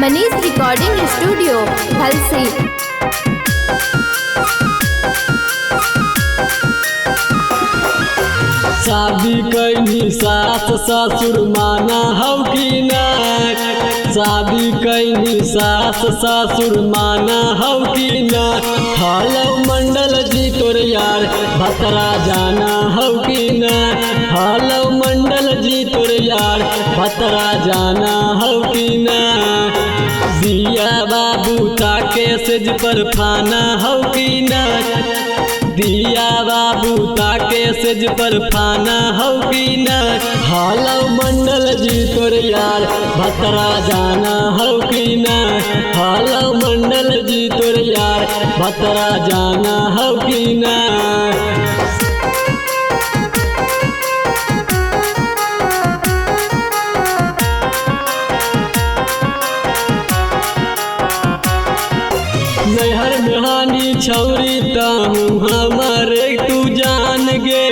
Manish recording studio Halsi. शादी कैनी सास ससुर माना हौ कि ना। शादी कैनी सास ससुर माना हौ कि ना। हेलो मंडल जी तोर यार भतरा जाना हौ कि ना। हेलो मंडल जी तोर यार भतरा जाना हौ कि ना। दिया बाबू ताके सेज पर फाना हौ कि ना। दिया बाबू ताके सेज पर फाना हौ कि ना। हेलो मंडल जी तोर यार भतरा जाना हौ कि ना। हेलो मंडल जी तोर यार भतरा जाना हौ कि ना। नैहर मेहानी छौरी तहूँ हमारे तू जान गे।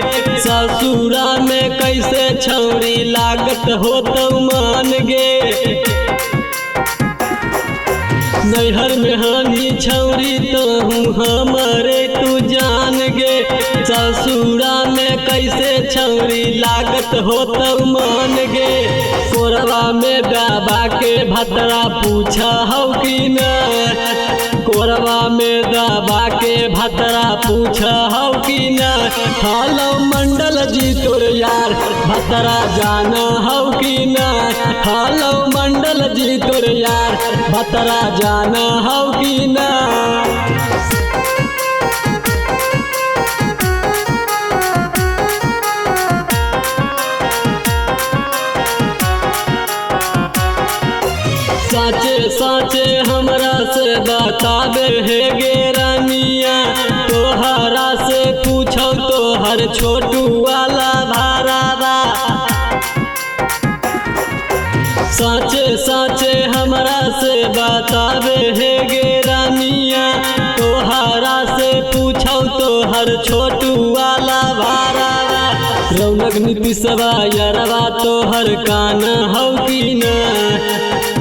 ससुरा में कैसे छौरी लागत हो तो मान गे। नैहर मेहानी छौरी तहूँ हमारे तू जान गे। ससुरा में कैसे छौरी लागत हो तो मान गे। कोरवा में दबा के भतरा पूछा हौ कि ना। कोरवा में दबा के भतरा पूछा हौ कि ना। हेलो मंडल जी तोर यार भतरा जाना हौ कि ना। हेलो मंडल जी तोर यार भतरा जाना हौ कि ना। साचे साचे हमरा से बताबे हे गे रानिया। तोहरा से पूछो तोहर छोटू वाला भारावा। साचे साचे हमरा से बताबे हे गे रानिया। तोहरा से पूछो तोहर छोटू वाला भारावा। रौनक नीतीशवा यारवा तोहर काना हौ कि ना।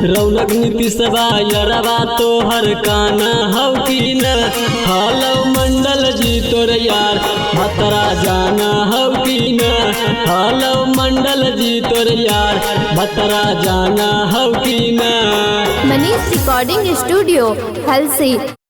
रौनक नीतीशवा यारवा तोहर काना हौ कि ना। हेलो मंडल जी तोर यार भतरा जाना हौ कि ना। हेलो मंडल जी तोर यार भतरा जाना हौ कि ना। Manish recording studio Halsi.